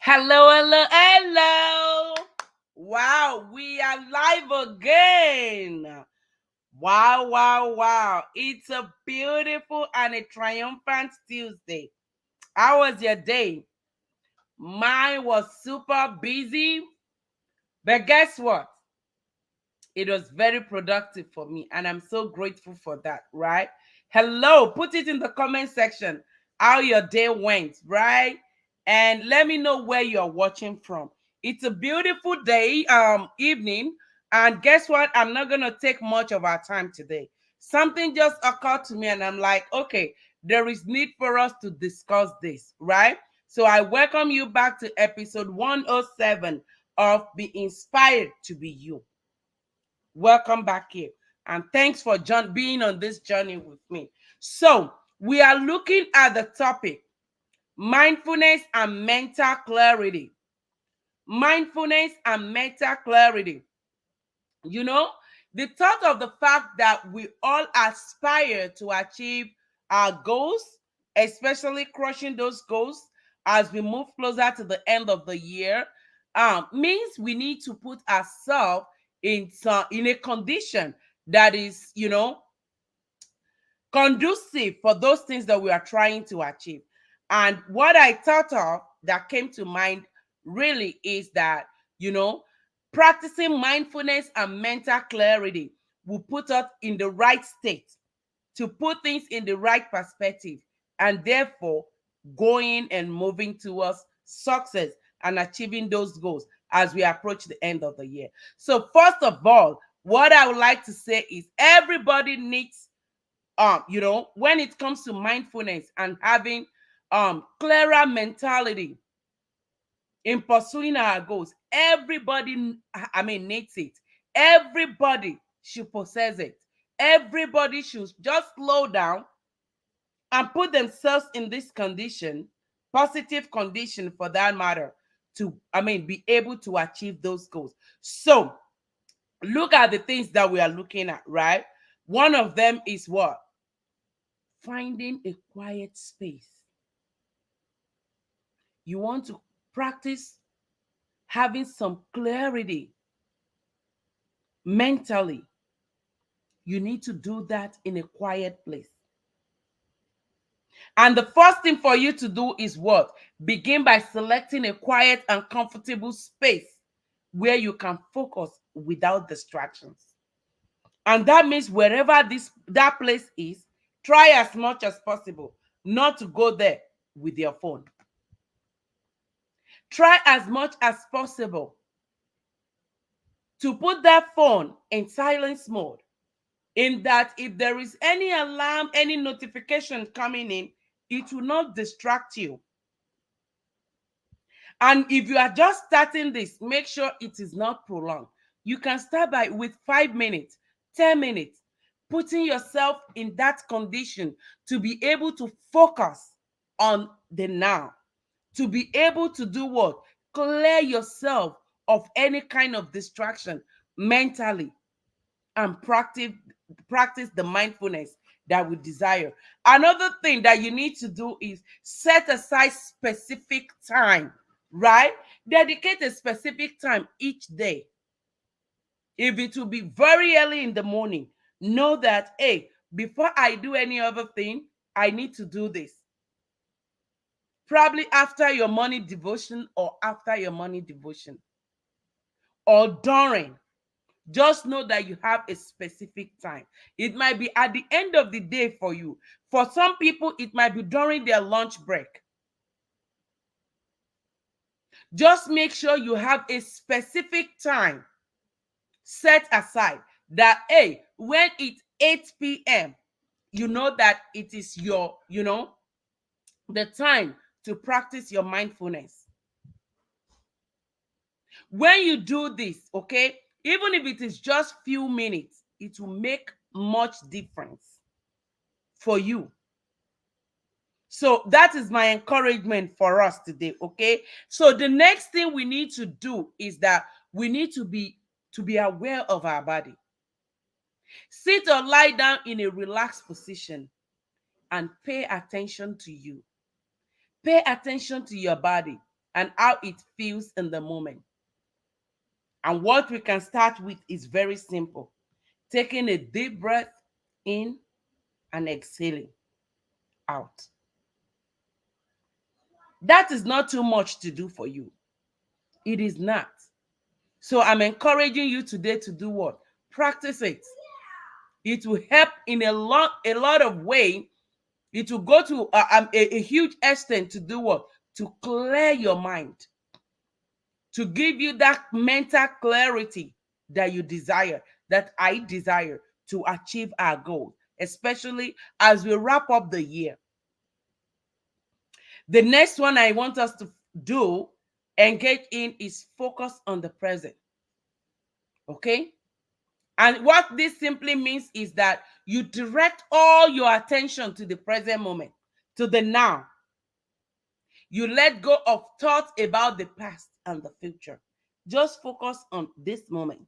Hello, hello, hello. Wow, we are live again. Wow, wow, wow. It's a beautiful and a triumphant Tuesday. How was your day? Mine was super busy, but guess what? It was very productive for me, and I'm so grateful for that, right? Hello, put it in the comment section how your day went, right? And let me know where you're watching from. It's a beautiful day, evening, and guess what? I'm not gonna take much of our time today. Something just occurred to me, and I'm like, okay, there is need for us to discuss this, right? So I welcome you back to episode 107 of Be Inspired to Be You. Welcome back here. And thanks for being on this journey with me. So, we are looking at the topic mindfulness and mental clarity. Mindfulness and mental clarity. You know, the thought of the fact that we all aspire to achieve our goals, especially crushing those goals as we move closer to the end of the year, means we need to put ourselves in a condition that is, conducive for those things that we are trying to achieve. And what I thought of that came to mind really is that, you know, practicing mindfulness and mental clarity will put us in the right state to put things in the right perspective and therefore going and moving towards success and achieving those goals as we approach the end of the year. So, first of all, what I would like to say is everybody needs when it comes to mindfulness and having clearer mentality in pursuing our goals, everybody needs it. Everybody should possess it. Everybody should just slow down and put themselves in this condition, positive condition for that matter, to be able to achieve those goals. So look at the things that we are looking at, right? One of them is what? Finding a quiet space. You want to practice having some clarity mentally. You need to do that in a quiet place. And the first thing for you to do is what? Begin by selecting a quiet and comfortable space where you can focus without distractions. And that means wherever that place is, try as much as possible not to go there with your phone. Try as much as possible to put that phone in silence mode, in that if there is any alarm, any notification coming in, it will not distract you. And if you are just starting this, make sure it is not prolonged. You can start by with 5 minutes, 10 minutes, putting yourself in that condition to be able to focus on the now, to be able to do what? Clear yourself of any kind of distraction mentally and practice the mindfulness that we desire. Another thing that you need to do is set aside specific time, right? Dedicate a specific time each day. If it will be very early in the morning, know that, hey, before I do any other thing, I need to do this. Probably after your morning devotion or after your morning devotion or during. Just know that you have a specific time. It might be at the end of the day for you. For some people, it might be during their lunch break. Just make sure you have a specific time set aside that, hey, when it's 8 p.m., you know that it is the time to practice your mindfulness. When you do this, okay, even if it is just few minutes, it will make much difference for you. So that is my encouragement for us today, okay? So the next thing we need to do is that we need to be aware of our body. Sit or lie down in a relaxed position and pay attention to you. Pay attention to your body. and how it feels in the moment. And what we can start with is very simple: taking a deep breath in and exhaling out. That is not too much to do for you. It is not. So I'm encouraging you today to do what? Practice it. It will help in a lot of way. It will go to a huge extent to do what? To clear your mind, to give you that mental clarity that you desire, that I desire to achieve our goal, especially as we wrap up the year. The next one I want us to do, engage in, is focus on the present. Okay? And what this simply means is that you direct all your attention to the present moment, to the now. You let go of thoughts about the past and the future. Just focus on this moment.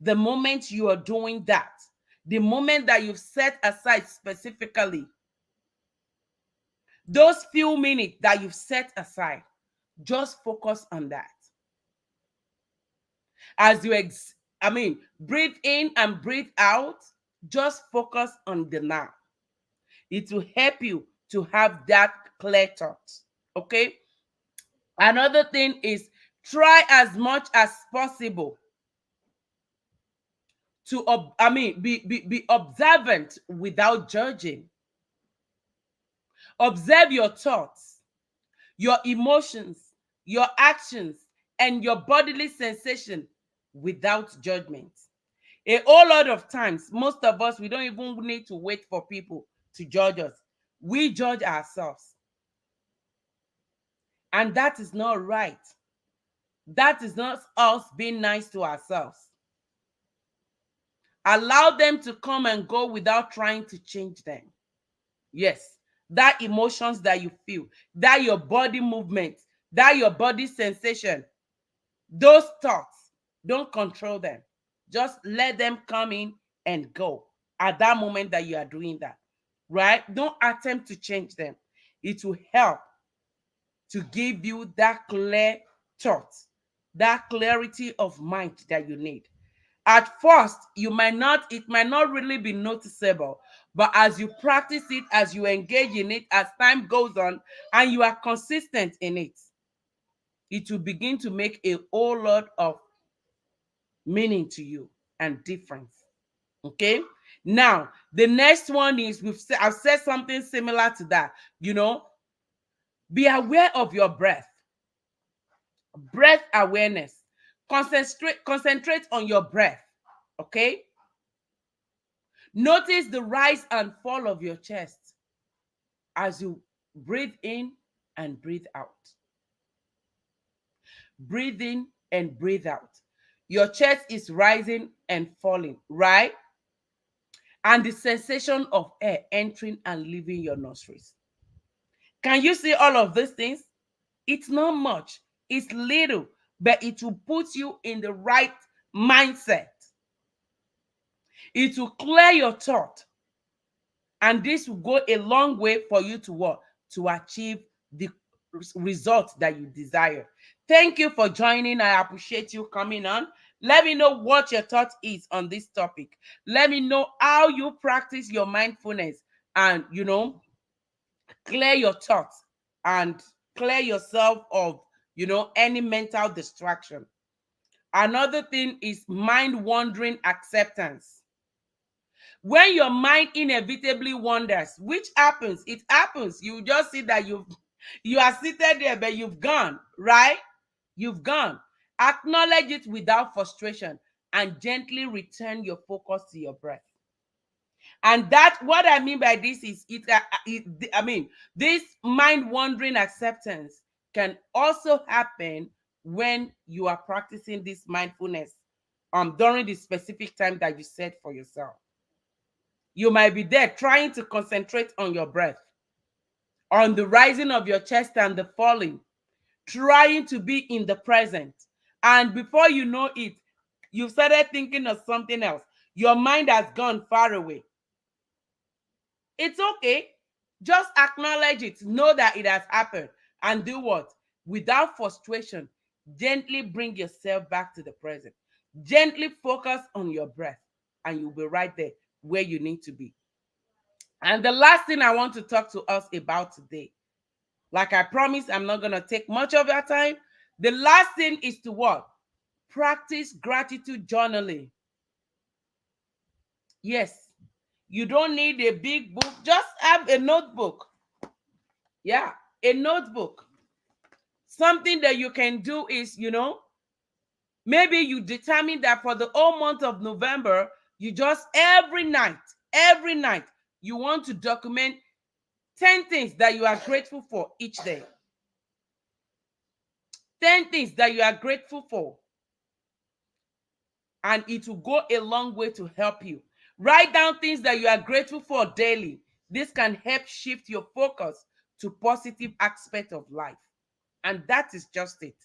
The moment you are doing that, the moment that you've set aside specifically, those few minutes that you've set aside, just focus on that. As you breathe in and breathe out, just focus on the now. It will help you to have that clear thought. Okay? Another thing is, try as much as possible to be observant without judging. Observe your thoughts, your emotions, your actions, and your bodily sensation without judgment. A whole lot of times, most of us, we don't even need to wait for people to judge us. We judge ourselves. And that is not right. That is not us being nice to ourselves. Allow them to come and go without trying to change them. Yes, that emotions that you feel, that your body movement, that your body sensation, those thoughts, don't control them. Just let them come in and go at that moment that you are doing that, right? Don't attempt to change them. It will help to give you that clear thought, that clarity of mind that you need. At first, it might not really be noticeable, but as you practice it, as you engage in it, as time goes on, and you are consistent in it, it will begin to make a whole lot of meaning to you and difference. Okay? Now, the next one is, I've said something similar to that. Be aware of your breath. Breath awareness. Concentrate on your breath. Okay? Notice the rise and fall of your chest as you breathe in and breathe out. Breathe in and breathe out. Your chest is rising and falling, right? And the sensation of air entering and leaving your nostrils. Can you see all of these things? It's not much, it's little, but it will put you in the right mindset. It will clear your thought. And this will go a long way for you to what? To achieve the result that you desire. Thank you for joining. I appreciate you coming on. Let me know what your thought is on this topic. Let me know how you practice your mindfulness and, clear your thoughts and clear yourself of, any mental distraction. Another thing is mind wandering acceptance. When your mind inevitably wanders, which happens, it happens. You just see that you are seated there, but you've gone, right? You've gone. Acknowledge it without frustration and gently return your focus to your breath. And that, what I mean by this is, this mind wandering acceptance can also happen when you are practicing this mindfulness during the specific time that you set for yourself. You might be there trying to concentrate on your breath, on the rising of your chest and the falling, trying to be in the present. And before you know it, you've started thinking of something else. Your mind has gone far away. It's okay. Just acknowledge it. Know that it has happened. And do what? without frustration. Gently bring yourself back to the present. Gently focus on your breath, and you'll be right there where you need to be. And the last thing I want to talk to us about today, like I promised, I'm not going to take much of your time. The last thing is to what? Practice gratitude journaling. Yes, you don't need a big book, just have a notebook. Yeah, a notebook. Something that you can do is, maybe you determine that for the whole month of November, you just every night, you want to document 10 things that you are grateful for each day. 10 things that you are grateful for. And it will go a long way to help you. Write down things that you are grateful for daily. This can help shift your focus to positive aspect of life. And that is just it.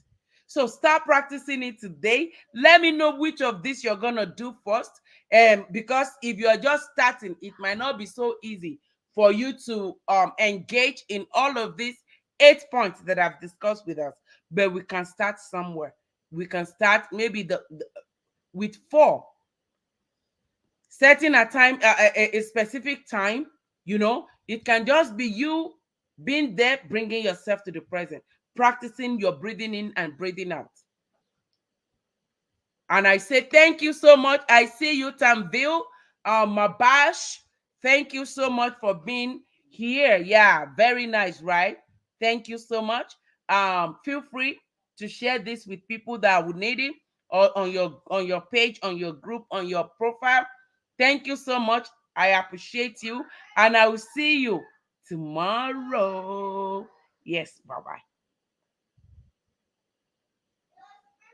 So start practicing it today. Let me know which of this you're going to do first. Because if you are just starting, it might not be so easy for you to engage in all of these 8 points that I've discussed with us. But we can start somewhere. We can start maybe with 4. Setting a time, a specific time. It can just be you being there, bringing yourself to the present, practicing your breathing in and breathing out. And I say thank you so much. I see you, Tamville, Mabash. Thank you so much for being here. Yeah, very nice, right? Thank you so much. Feel free to share this with people that would need it, or on your page, on your group, on your profile. Thank you so much. I appreciate you, and I will see you tomorrow. Yes, bye bye.